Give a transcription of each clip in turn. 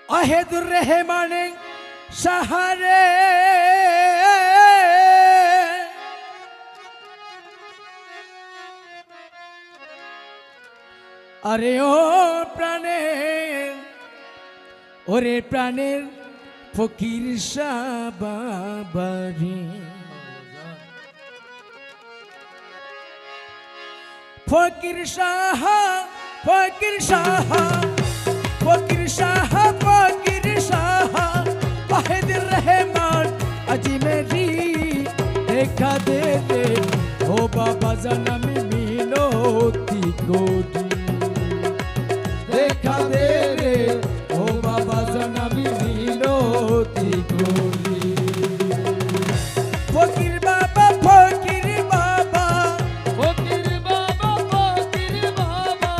ওয়াহিদুর রহমান সাহারে আরে ও প্রাণের ওরে প্রাণের ফকির শাহ বাবারে ফকির শাহ ফকির শাহ ফকির শাহ ফকির শাহ ওয়াহিদুর রহমান আজমেরি দেখা দে দে ও বাবা জানামি মিনতি করি দেখা দে রে ও বাবা জানামি মিনতি করি ফকির বাবা ফকির বাবা ফকির বাবা ফকির বাবা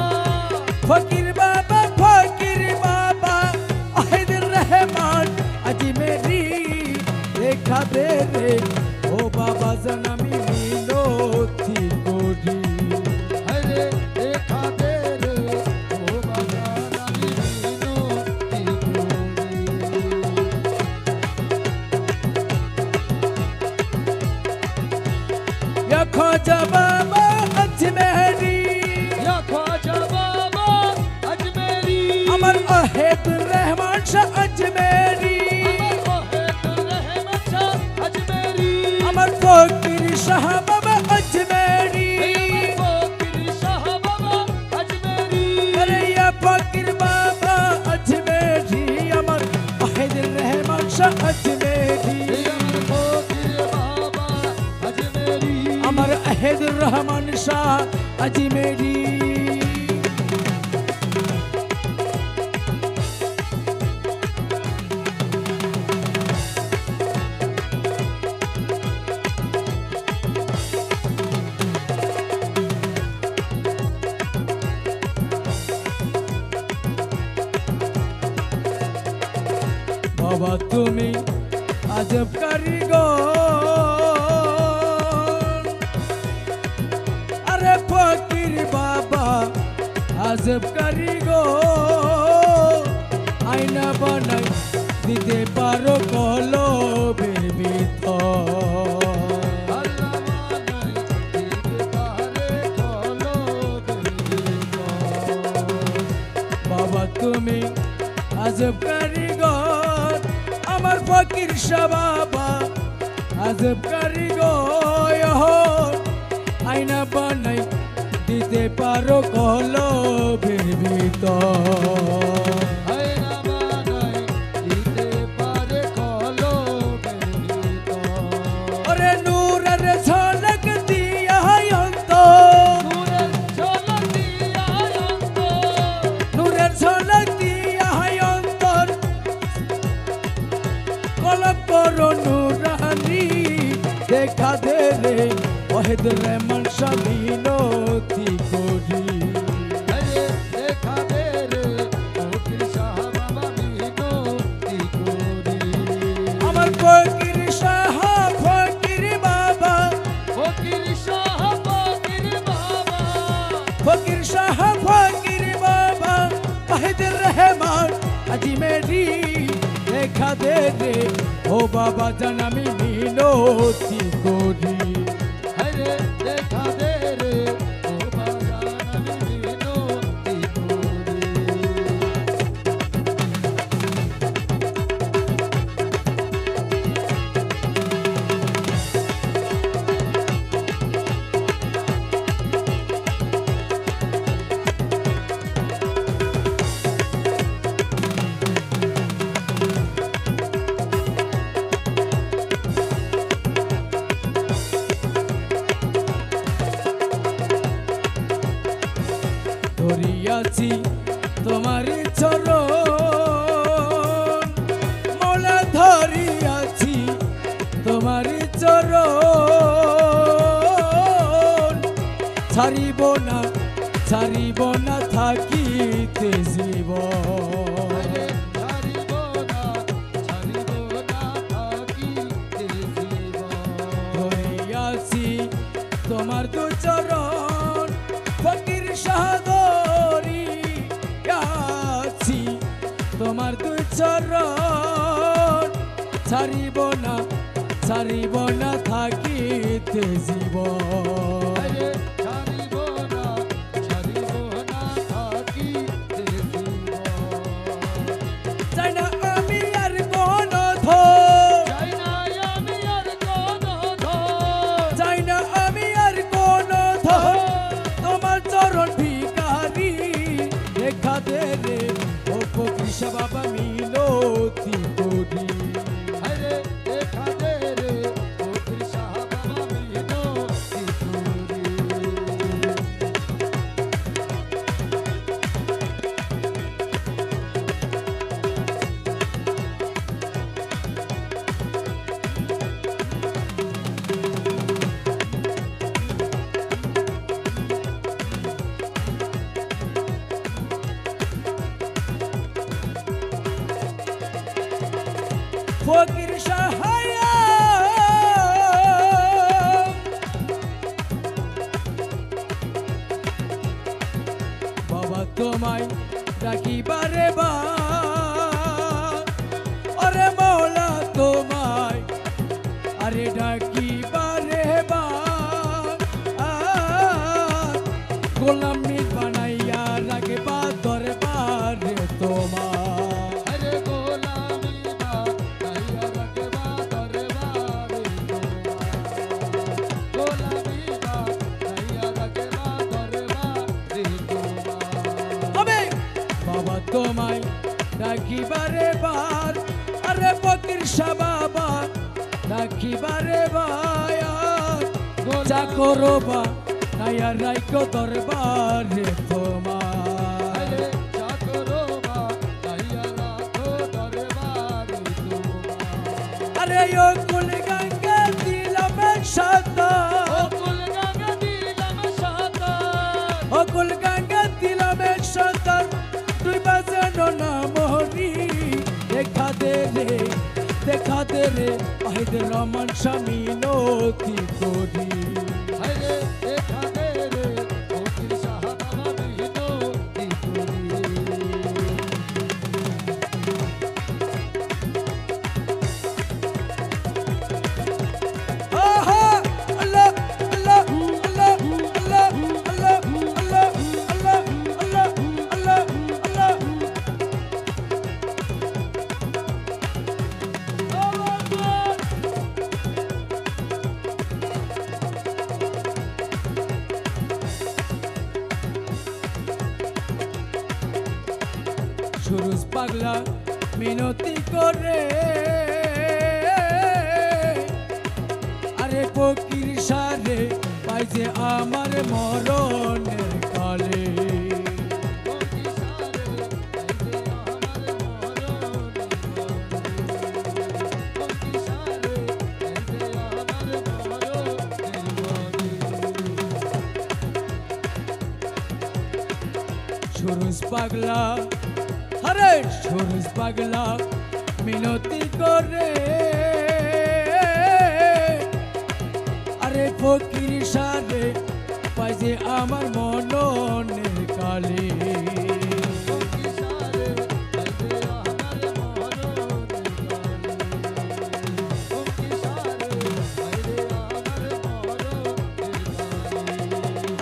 ফকির বাবা ফকির বাবা ওয়াহিদুর রহমান আজমেরি দেখা দে রে ও বাবা জানামি মিনতি করি হরে দেখা দে রে ও বাবা আমি মিনতি করি या ख्वाजा बाबा अजमेरी या ख्वाजा बाबा अजमेरी अमर वाहिदुर रहमान शाह अजमेरी वाहिदुर रहमान शाह अजमेरी अमर फकीर शाह बाबा अजमेरी फकीर शाह बाबा अजमेरी अरे या फकीर बाबा अजमेरी अमर वाहिदुर रहमान शाह अजमेरी फकीर बाबा अजमेरी अमर वाहिदुर रहमान शाह अजमेरी বাবা তুমি আজব কারিগর আরে ফকির বাবা আজব কারিগর আয়না বানাই দিতে পারো কলবের ভিতর আল্লাহ মানাই দিতে পারে কলবের বাবা তুমি আজব কারিগর আমার ফকির শাহ বাবা আজব কারিগর আয়না বানাই দিতে পারো কলবের ভিতর আয়না বানাই দিতে পারে কলবের ভিতর ওরে নূরের ঝলক দিয়া অন্তর নূরের ঝলক দিয়া অন্তর নূরের ঝলক দিয়া অন্তর কলব করো নুরানি দেখা দে রে ওয়াহিদুর রহমান শাহ মিনতি করি হরে দেখা দে রে ফকির শাহ বাবা মিনতি করি আমার ফকির শাহ ফকির বাবা ফকির শাহ ফকির বাবা ফকির শাহ ফকির বাবা ওয়াহিদুর রহমান আজমেরি দেখা দে রে ও বাবা জানামি মিনতি করি হরে দেখা দে রে ও বাবা আমি মিনতি করি ধরিয়াছি তোমার চরণ মোলা ধরিয়াছি তোমার চরণ ছাড়িব না থাকিতে জীবন ছাড়িব না থাকিতে জীবন ধরিয়াছি তোমার দু চরণ ফকির শাহ ধরিয়াছি তোমার দুই চরণ ছাড়িব না থাকিতে জীবন আরে ছাড়িব না থাকিতে জীবন চাই না আমি আর কোন ধন চাই না আমি আর কোনো ধন চাই না আমি আর কোন ধন তোমার চরণ ভিখারি দেখা দে রে ও কৃষ্ণ বাবা মিনতি করি আরে দেখা দে রে ও কৃষ্ণ বাবা মিনতি করি ফকির সহায় বাবা তোমায় ডাকিবারে বা আরে মৌলা তোমায় আরে ডাকিবারে বা গোলামি বানাইয়া রাখবা দরবারে তোমার আরে গোলামি বা কাইয়া রাখবা দরবারে তোমার গোলামি বা কাইয়া রাখবা দরবারে তোমার তবে বাবা তোমায় ডাকিবারে বার আরে ফকির শাহ বাবা ডাকিবারে বায়ার যা করো বা নাইয়া রাইকো দরবারে তোমার আরে চাকরো বা কাইয়া রাখো দরবারে তোমার আরে ও কুল গঙ্গা দিলাম সাদা অকুল গঙ্গা দিলাম সাঁতার ও কুল গঙ্গা দিলাম সাদা তুই বাজানো না মোহরি দেখা দে রে আহিদ রমন স্বামী নতি করি আরে দেখা দে রে ও কৃষ্ণ বাবা মিনতি করি আহা আল্লাহ আল্লাহ আল্লাহ আল্লাহ আল্লাহ আল্লাহ আল্লাহ আল্লাহ আল্লাহ আল্লাহ সুরজ পাগলা মিনতি করে আরে ফকির সারে পাইছে আমার মরণের কালে সুরজ পাগলা আরে সুরজ পাগলা মিনতি করে আরে ফকির সারে পাইছে আমার মরণের কালে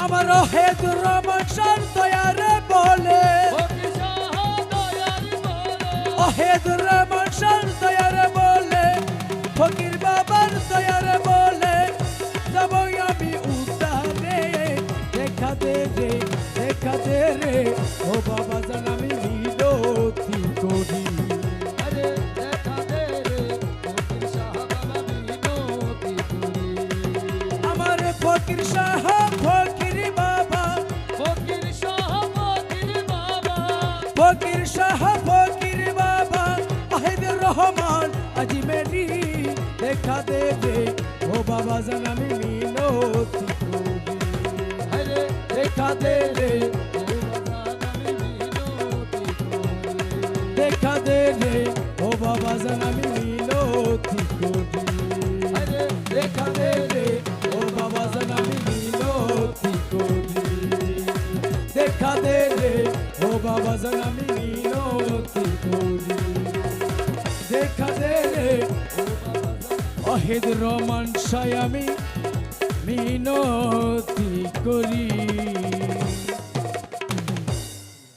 আমার হেদুর রহমান দয়ারে বলে হেদুর রহমান দয়ারে বলে ফকির বাবার দয়ারে বলে যাব আমি উতারে দেখা দে রে ও বাবা জান আমি মিনতি করি আমার ফকির শাহ ফকির বাবা ফকির শাহ ফকির বাবা আহিদুর রহমান আজি মেরি দেখা দে রে ও বাবা জান আমি মিনতি করি দেখা দে রে দেখা দে রে ও বাবা জান আমি মিনতি করি দেখা দে রে ও বাবা জান আমি মিনতি করি দেখা দে রে ও বাবা জান আমি মিনতি করি ওয়াহিদ রহমান সায় আমি মিনতি করি।